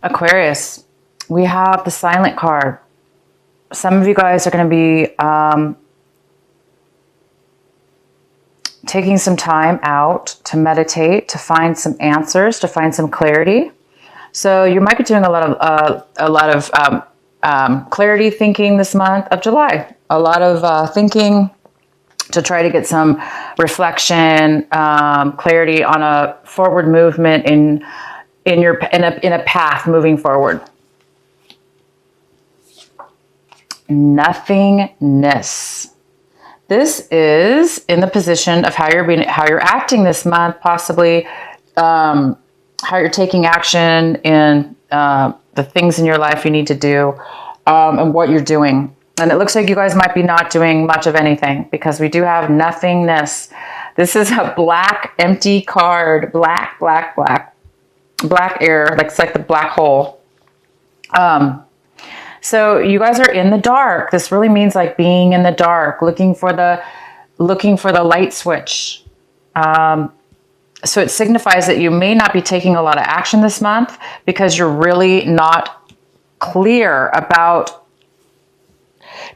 Aquarius, we have the silent card. Some of you guys are going to be taking some time out to meditate, to find some answers, to find some clarity. So you might be doing a lot of clarity thinking this month of July. A lot of thinking to try to get some reflection, clarity on a forward movement in a path moving forward. Nothingness. This is in the position of how you're acting this month, possibly how you're taking action in the things in your life you need to do, and what you're doing. And it looks like you guys might be not doing much of anything because we do have nothingness. This is a black, empty card. Black air. It's like the black hole. So you guys are in the dark. This really means like being in the dark, looking for the light switch. So it signifies that you may not be taking a lot of action this month because you're really not clear about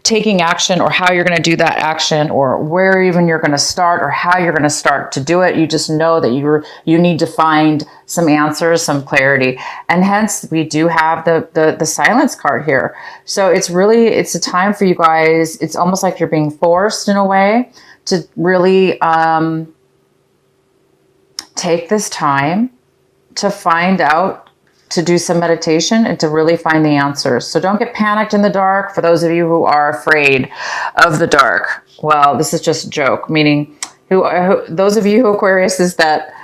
taking action or how you're going to do that action or where even you're going to start or how you're going to start to do it. You just know that you need to find some answers, some clarity. And hence we do have the silence card here. So it's a time for you guys. It's almost like you're being forced in a way to really take this time to find out, to do some meditation and to really find the answers. So don't get panicked in the dark. For those of you who are afraid of the dark, well, this is just a joke, meaning those of you who Aquarius is that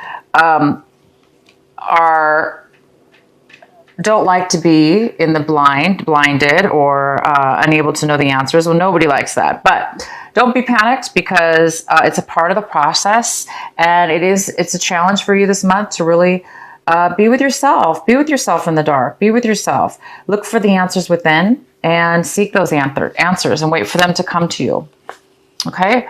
don't like to be in the blinded or unable to know the answers. Well, nobody likes that, but don't be panicked because it's a part of the process, and it's a challenge for you this month to really be with yourself. Be with yourself in the dark. Be with yourself. Look for the answers within and seek those answers and wait for them to come to you. Okay?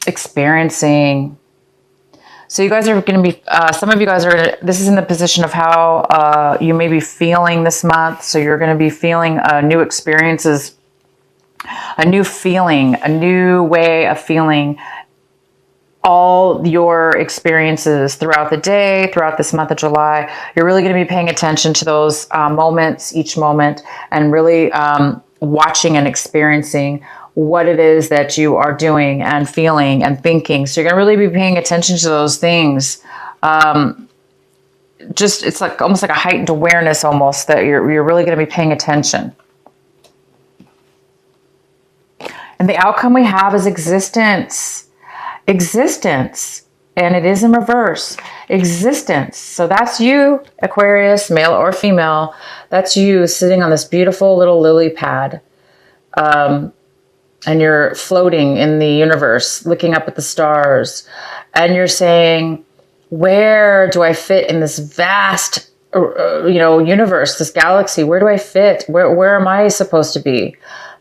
Experiencing. So you guys are going to be, some of you guys are, this is in the position of how you may be feeling this month. So you're going to be feeling new experiences, a new feeling, a new way of feeling all your experiences throughout the day, throughout this month of July. You're really going to be paying attention to those moments, each moment, and really watching and experiencing what it is that you are doing and feeling and thinking. So you're going to really be paying attention to those things. It's like almost like a heightened awareness almost that you're really going to be paying attention. And the outcome we have is existence. Existence, and it is in reverse. Existence. So that's you, Aquarius, male or female. That's you sitting on this beautiful little lily pad, and you're floating in the universe, looking up at the stars, and you're saying, "Where do I fit in this vast, universe, this galaxy? Where do I fit? Where am I supposed to be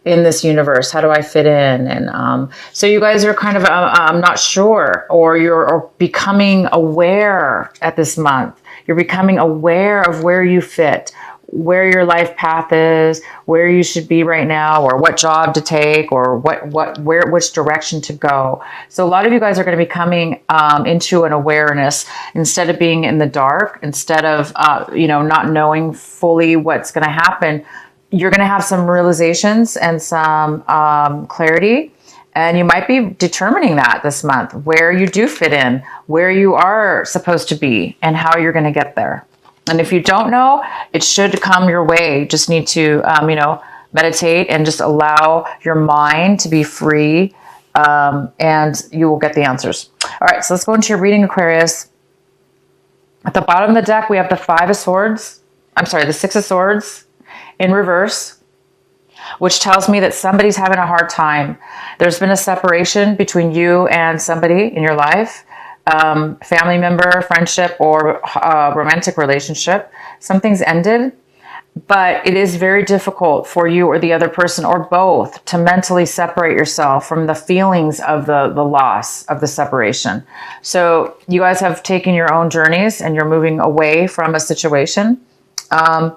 in this universe? How do I fit in?" And so you guys are kind of not sure, or you're becoming aware at this month. You're becoming aware of where you fit, where your life path is, where you should be right now, or what job to take, or which direction to go. So a lot of you guys are going to be coming into an awareness instead of being in the dark, instead of not knowing fully what's going to happen. You're going to have some realizations and some clarity, and you might be determining that this month, where you do fit in, where you are supposed to be, and how you're going to get there. And if you don't know, it should come your way. You just need to, meditate and just allow your mind to be free, and you will get the answers. All right, so let's go into your reading, Aquarius. At the bottom of the deck, we have the the Six of Swords in reverse, which tells me that somebody's having a hard time. There's been a separation between you and somebody in your life, family member, friendship, or romantic relationship. Something's ended, But it is very difficult for you or the other person or both to mentally separate yourself from the feelings of the loss of the separation. So you guys have taken your own journeys and you're moving away from a situation. And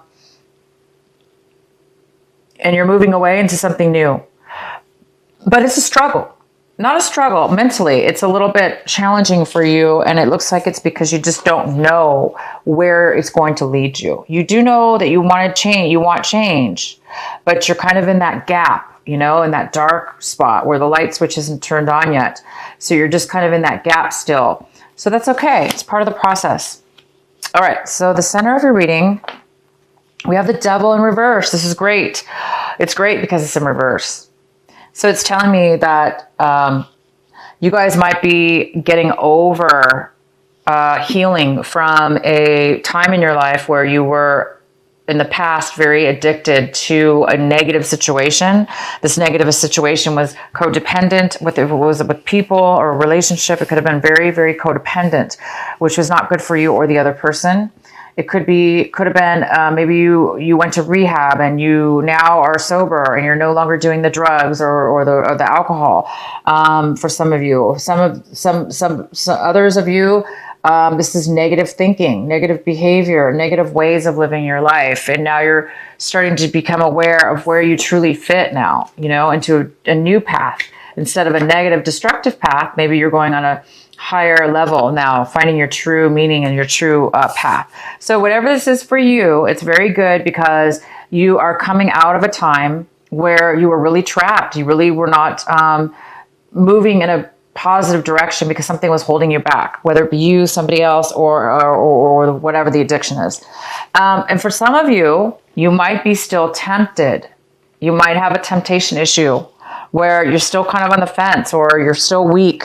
you're moving away into something new. But it's a struggle. Not a struggle mentally. It's a little bit challenging for you, and it looks like it's because you just don't know where it's going to lead you. You do know that you want to change, but you're kind of in that gap, in that dark spot where the light switch isn't turned on yet. So you're just kind of in that gap still. So that's okay. It's part of the process. All right. So the center of your reading, we have the Devil in reverse. This is great. It's great because it's in reverse. So it's telling me that you guys might be getting over healing from a time in your life where you were in the past very addicted to a negative situation. This negative situation was codependent, if it was with people or a relationship, it could have been very, very codependent, which was not good for you or the other person. It could have been maybe you went to rehab and you now are sober and you're no longer doing the drugs or the alcohol. For some of you, some others of you, this is negative thinking, negative behavior, negative ways of living your life, and now you're starting to become aware of where you truly fit now. Into a new path instead of a negative, destructive path. Maybe you're going on a higher level now, finding your true meaning and your true path. So whatever this is for you, it's very good because you are coming out of a time where you were really trapped. You really were not moving in a positive direction because something was holding you back, whether it be you, somebody else, or whatever the addiction is. And for some of you, you might be still tempted. You might have a temptation issue where you're still kind of on the fence or you're still weak.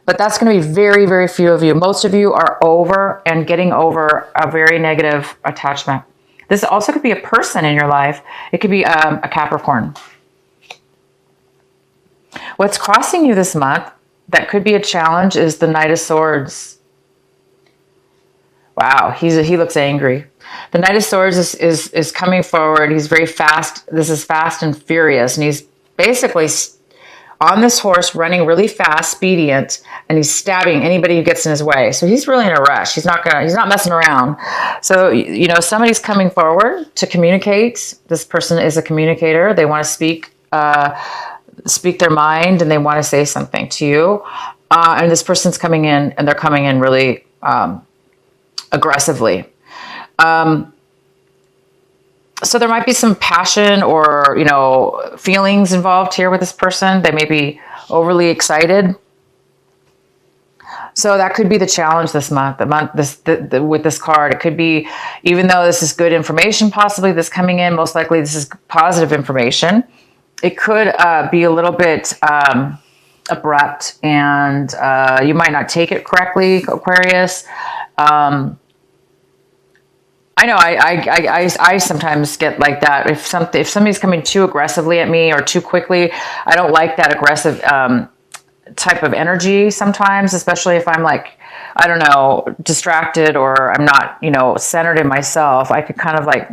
But that's going to be very, very few of you. Most of you are over and getting over a very negative attachment. This also could be a person in your life. It could be a Capricorn. What's crossing you this month that could be a challenge is the Knight of Swords. Wow, he looks angry. The Knight of Swords is coming forward. He's very fast. This is fast and furious. And he's basically on this horse running really fast, expedient, and he's stabbing anybody who gets in his way. So he's really in a rush. He's not messing around. So, somebody's coming forward to communicate. This person is a communicator. They want to speak their mind and they want to say something to you. And this person's coming in and they're coming in really aggressively. So there might be some passion or, feelings involved here with this person. They may be overly excited. So that could be the challenge this month. With this card, it could be, even though this is good information, possibly this coming in, most likely this is positive information. It could be a little bit abrupt, and you might not take it correctly, Aquarius. I know I sometimes get like that. If somebody's coming too aggressively at me or too quickly, I don't like that aggressive type of energy sometimes, especially if I'm like, I don't know, distracted or I'm not, centered in myself. I could kind of like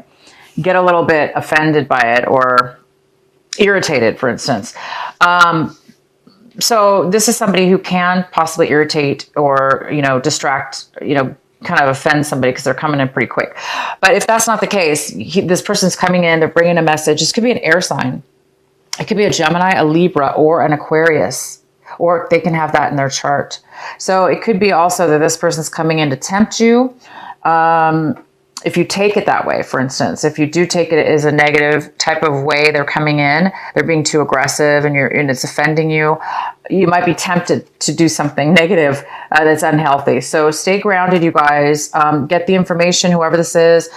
get a little bit offended by it or irritated, for instance. So this is somebody who can possibly irritate or, distract, kind of offend somebody because they're coming in pretty quick. But if that's not the case, this person's coming in, they're bringing a message. This could be an air sign. It could be a Gemini, a Libra, or an Aquarius, or they can have that in their chart. So it could be also that this person's coming in to tempt you. If you take it that way, for instance, if you do take it as a negative type of way, they're coming in, they're being too aggressive and it's offending you, you might be tempted to do something negative that's unhealthy. So stay grounded, you guys. Get the information, whoever this is,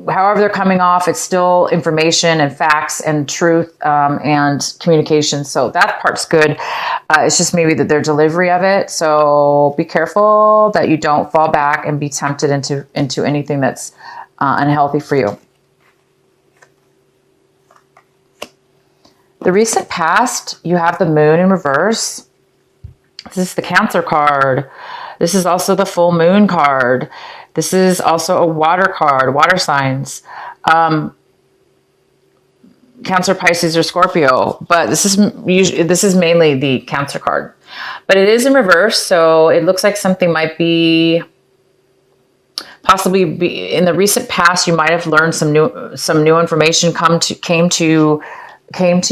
however they're coming off, it's still information and facts and truth and communication. So that part's good. It's just maybe that their delivery of it. So be careful that you don't fall back and be tempted into anything that's unhealthy for you. The recent past, you have the Moon in reverse. This is the Cancer card. This is also the full moon card. This is also a water card, water signs. Cancer, Pisces, or Scorpio, but this is mainly the Cancer card. But it is in reverse, so it looks like something might be possibly be in the recent past. You might have learned some new information came to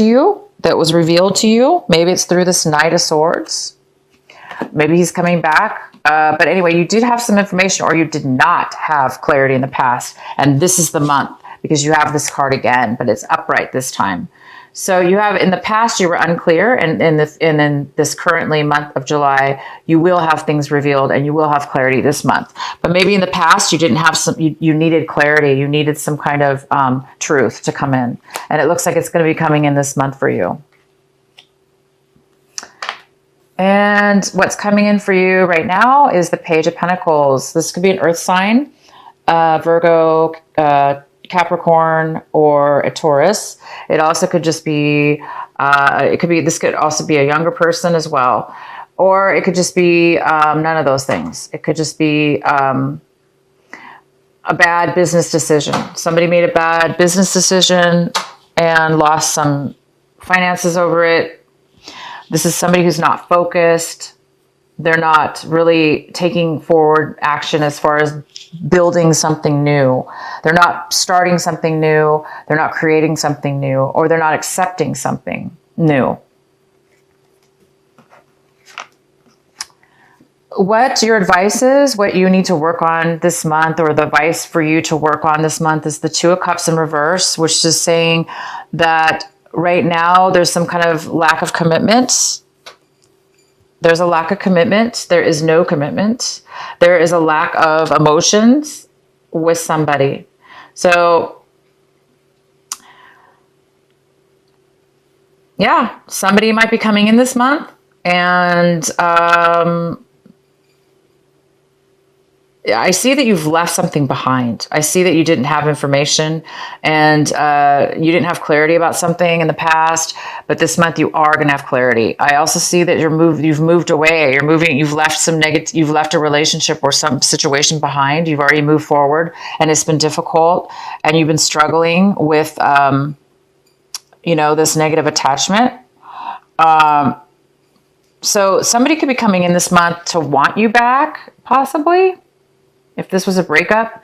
you that was revealed to you. Maybe it's through this Knight of Swords. Maybe he's coming back. But anyway, you did have some information, or you did not have clarity in the past, and this is the month, because you have this card again, but it's upright this time. So you have, in the past, you were unclear, and in this currently month of July, you will have things revealed, and you will have clarity this month. But maybe in the past, you didn't have you needed clarity, you needed some kind of truth to come in. And it looks like it's going to be coming in this month for you. And what's coming in for you right now is the Page of Pentacles. This could be an earth sign, Virgo, Capricorn, or a Taurus. It also could just be, this could also be a younger person as well. Or it could just be none of those things. It could just be a bad business decision. Somebody made a bad business decision and lost some finances over it. This is somebody who's not focused. They're not really taking forward action as far as building something new. They're not starting something new. They're not creating something new, or they're not accepting something new. What your advice is, what you need to work on this month, or the advice for you to work on this month, is the Two of Cups in reverse, which is saying that right now there's some kind of lack of commitment. There's a lack of commitment. There is no commitment. There is a lack of emotions with somebody. So, yeah, somebody might be coming in this month, and I see that you've left something behind. I see that you didn't have information, and you didn't have clarity about something in the past, but this month you are going to have clarity. I also see that you've moved away. You've left you've left a relationship or some situation behind. You've already moved forward, and it's been difficult, and you've been struggling with, this negative attachment. So somebody could be coming in this month to want you back, possibly. If this was a breakup,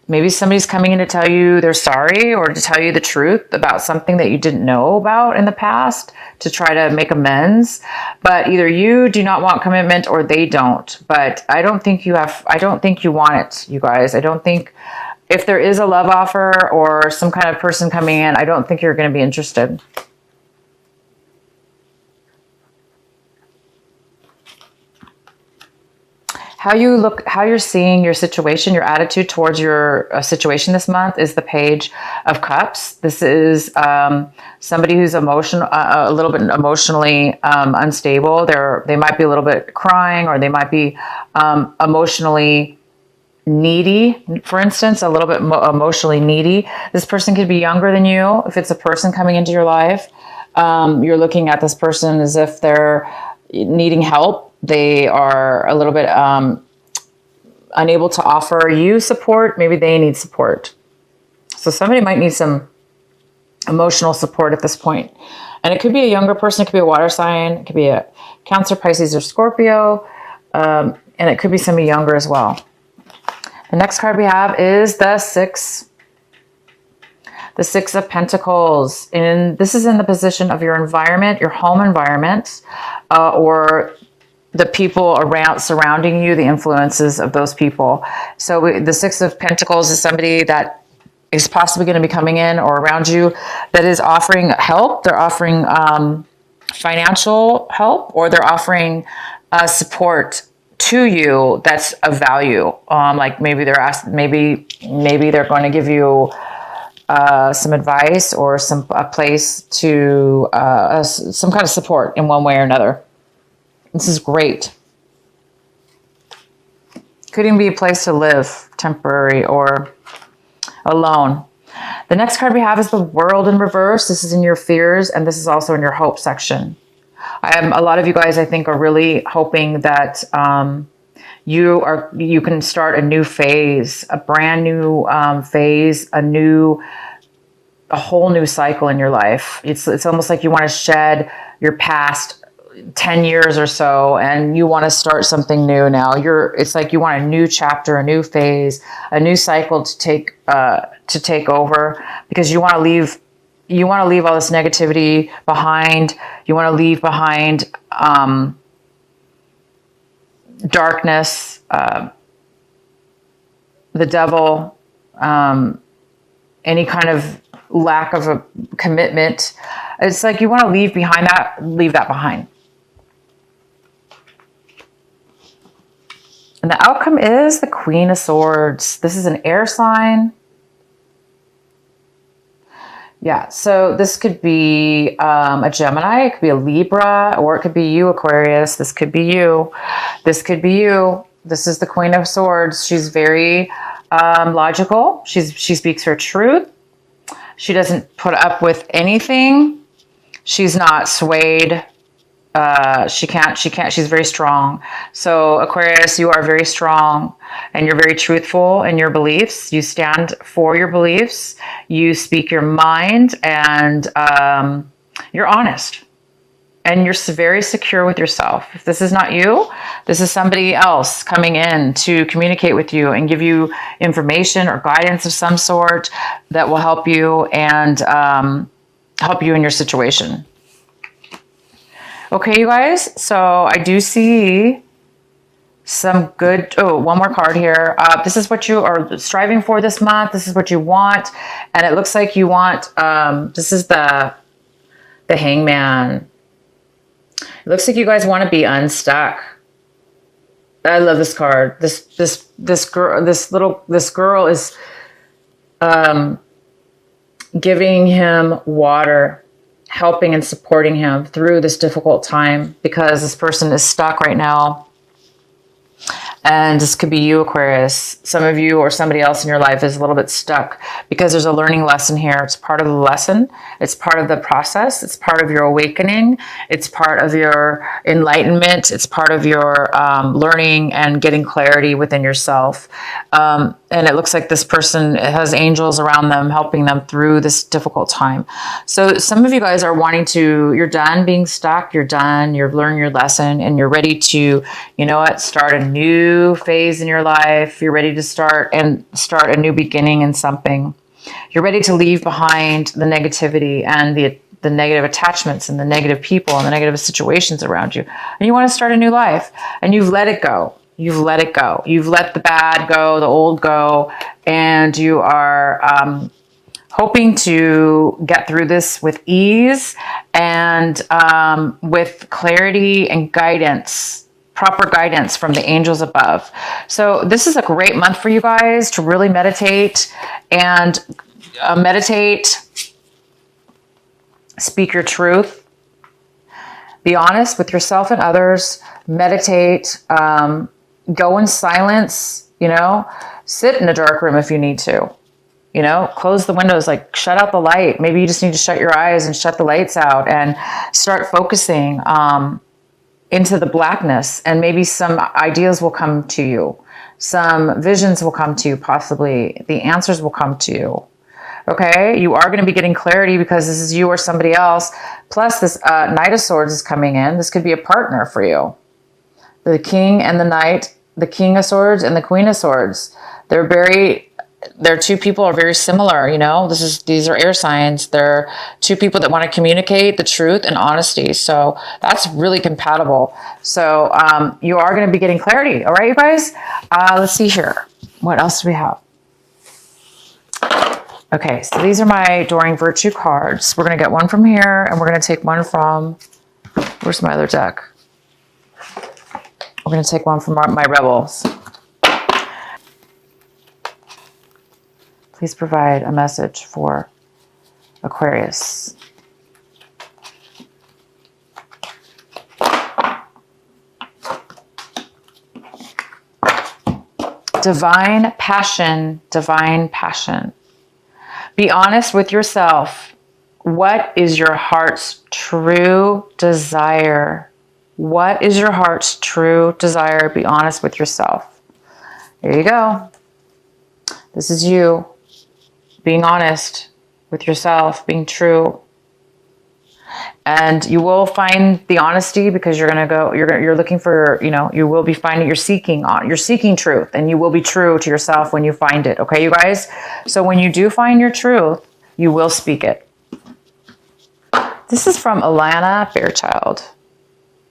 maybe somebody's coming in to tell you they're sorry, or to tell you the truth about something that you didn't know about in the past, to try to make amends. But either you do not want commitment, or they don't. But I don't think you want it, you guys. I don't think, if there is a love offer or some kind of person coming in, I don't think you're going to be interested. How you're seeing your situation, your attitude towards your situation this month is the Page of Cups. This is somebody who's a little bit emotionally unstable. They might be a little bit crying, or they might be emotionally needy, for instance, a little bit emotionally needy. This person could be younger than you. If it's a person coming into your life, you're looking at this person as if they're needing help. They are a little bit unable to offer you support. Maybe they need support. So somebody might need some emotional support at this point. And it could be a younger person. It could be a water sign. It could be a Cancer, Pisces, or Scorpio. And it could be somebody younger as well. The next card we have is the Six of Pentacles. And this is in the position of your environment, your home environment, or the people surrounding you, the influences of those people. So the Six of Pentacles is somebody that is possibly going to be coming in or around you that is offering help. They're offering financial help, or they're offering support to you that's of value. Like maybe maybe they're going to give you some advice, or a place to some kind of support in one way or another. This is great. Could even be a place to live, temporary or alone. The next card we have is the World in reverse. This is in your fears, and this is also in your hope section. A lot of you guys, I think, are really hoping that You can start a new phase, a brand new phase, a whole new cycle in your life. It's almost like you want to shed your past 10 years or so, and you want to start something new now. It's like you want a new chapter, a new phase, a new cycle to take over, because you want to leave all this negativity behind. You want to leave behind darkness, the devil, any kind of lack of a commitment. It's like you want to leave that behind. And the outcome is the Queen of Swords. This is an air sign. Yeah, so this could be a Gemini, it could be a Libra, or it could be you, Aquarius. This could be you. This could be you. This is the Queen of Swords. She's very logical. She speaks her truth. She doesn't put up with anything. She's not swayed. She can't, she's very strong. So Aquarius, you are very strong, and you're very truthful in your beliefs. You stand for your beliefs. You speak your mind, and you're honest, and you're very secure with yourself. If this is not you, this is somebody else coming in to communicate with you and give you information or guidance of some sort that will help you and help you in your situation. Okay, you guys, so I do see some good, one more card here. This is what you are striving for this month. This is what you want. And it looks like you want, this is the Hangman. It looks like you guys want to be unstuck. I love this card. This girl is giving him water, helping and supporting him through this difficult time, because this person is stuck right now. And this could be you, Aquarius. Some of you or somebody else in your life is a little bit stuck because there's a learning lesson here. It's part of the lesson. It's part of the process. It's part of your awakening. It's part of your enlightenment. It's part of your learning and getting clarity within yourself. And it looks like this person has angels around them, helping them through this difficult time. So some of you guys are you're done being stuck. You're done. You've learned your lesson, and you're ready to, start a new phase in your life. You're ready to start a new beginning in something. You're ready to leave behind the negativity and the negative attachments and the negative people and the negative situations around you. And you want to start a new life, and you've let it go. You've let it go. You've let the bad go, the old go, and you are hoping to get through this with ease and with clarity and guidance, proper guidance from the angels above. So this is a great month for you guys to really meditate and speak your truth, be honest with yourself and others, meditate, go in silence, sit in a dark room if you need to, close the windows, like shut out the light. Maybe you just need to shut your eyes and shut the lights out and start focusing into the blackness, and maybe some ideas will come to you. Some visions will come to you, possibly. The answers will come to you. Okay? You are going to be getting clarity because this is you or somebody else. Plus, this Knight of Swords is coming in. This could be a partner for you. The King and the Knight, the King of Swords and the Queen of Swords. They're two people are very similar, these are air signs. They're two people that want to communicate the truth and honesty. So that's really compatible. So you are going to be getting clarity. All right, you guys? Let's see here. What else do we have? Okay, so these are my Adoring Virtue cards. We're going to get one from here, and we're going to take one from, where's my other deck? We're going to take one from my Rebels. Please provide a message for Aquarius. Divine passion, divine passion. Be honest with yourself. What is your heart's true desire? What is your heart's true desire? Be honest with yourself. Here you go. This is you being honest with yourself, being true. And you will find the honesty because you're looking for, you will be finding, you're seeking truth, and you will be true to yourself when you find it. Okay, you guys? So when you do find your truth, you will speak it. This is from Alana Fairchild.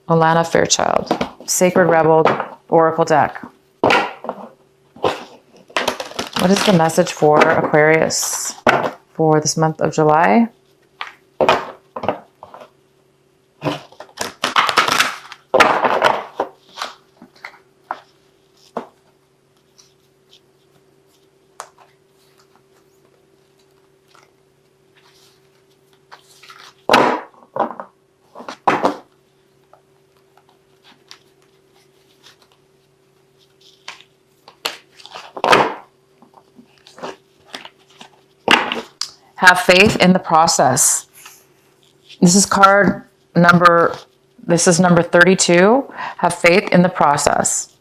Alana Fairchild, Sacred Rebel Oracle deck. What is the message for Aquarius for this month of July? Have faith in the process. This is number 32. Have faith in the process.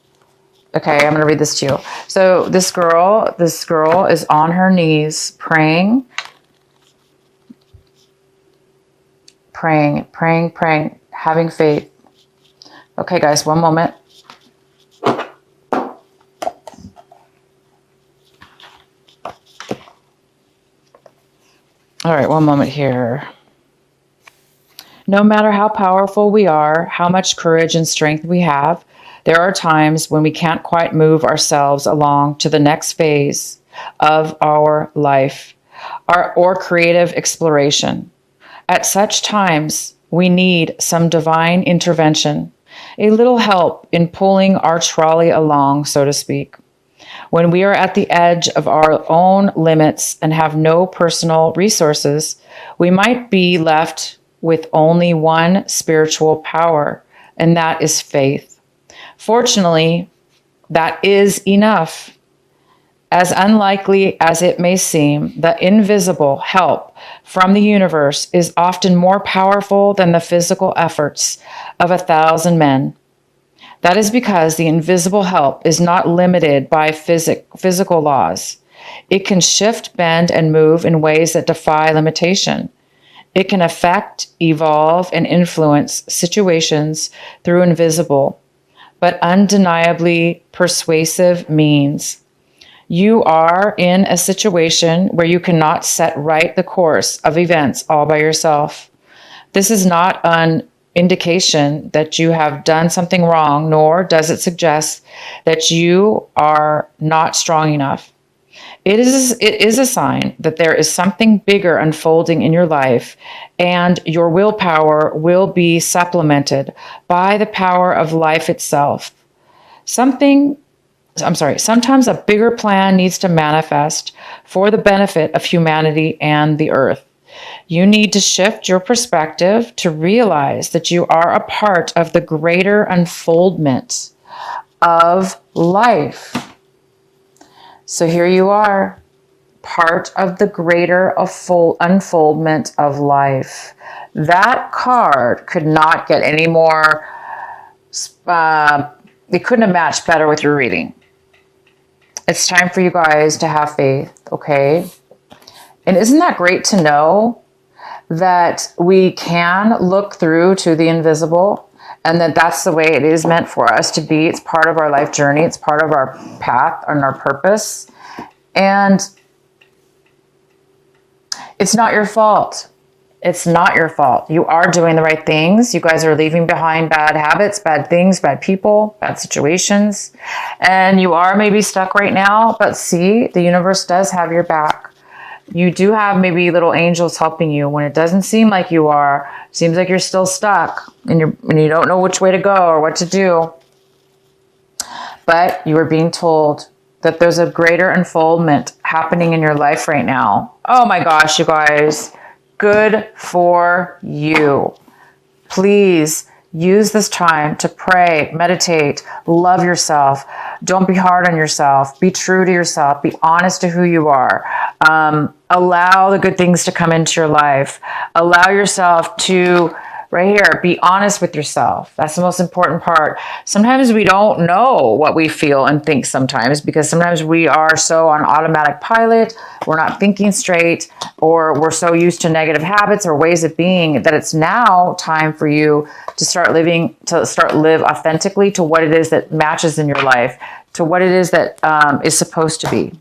Okay, I'm going to read this to you. So this girl is on her knees praying, having faith. Okay, guys, one moment. All right, one moment here. No matter how powerful we are, how much courage and strength we have, there are times when we can't quite move ourselves along to the next phase of our life or creative exploration. At such times, we need some divine intervention, a little help in pulling our trolley along, so to speak. When we are at the edge of our own limits and have no personal resources, we might be left with only one spiritual power, and that is faith. Fortunately, that is enough. As unlikely as it may seem, the invisible help from the universe is often more powerful than the physical efforts of 1,000 men. That is because the invisible help is not limited by physical laws. It can shift, bend, and move in ways that defy limitation. It can affect, evolve, and influence situations through invisible, but undeniably persuasive means. You are in a situation where you cannot set right the course of events all by yourself. This is not an indication that you have done something wrong, nor does it suggest that you are not strong enough. It is a sign that there is something bigger unfolding in your life, and your willpower will be supplemented by the power of life itself. Sometimes a bigger plan needs to manifest for the benefit of humanity and the earth. You need to shift your perspective to realize that you are a part of the greater unfoldment of life. So here you are, part of the greater unfoldment of life. That card could not get any more, it couldn't have matched better with your reading. It's time for you guys to have faith, okay? And isn't that great to know that we can look through to the invisible, and that that's the way it is meant for us to be? It's part of our life journey. It's part of our path and our purpose. And it's not your fault. It's not your fault. You are doing the right things. You guys are leaving behind bad habits, bad things, bad people, bad situations. And you are maybe stuck right now, but see, the universe does have your back. You do have maybe little angels helping you when it doesn't seem like you are. It seems like you're still stuck and you don't know which way to go or what to do. But you are being told that there's a greater unfoldment happening in your life right now. Oh my gosh, you guys. Good for you. Please use this time to pray, meditate, love yourself. Don't be hard on yourself. Be true to yourself. Be honest to who you are. Allow the good things to come into your life. Allow yourself to right here, be honest with yourself. That's the most important part. Sometimes we don't know what we feel and think sometimes, because sometimes we are so on automatic pilot, we're not thinking straight, or we're so used to negative habits or ways of being that it's now time for you to start live authentically to what it is that matches in your life, to what it is that is supposed to be.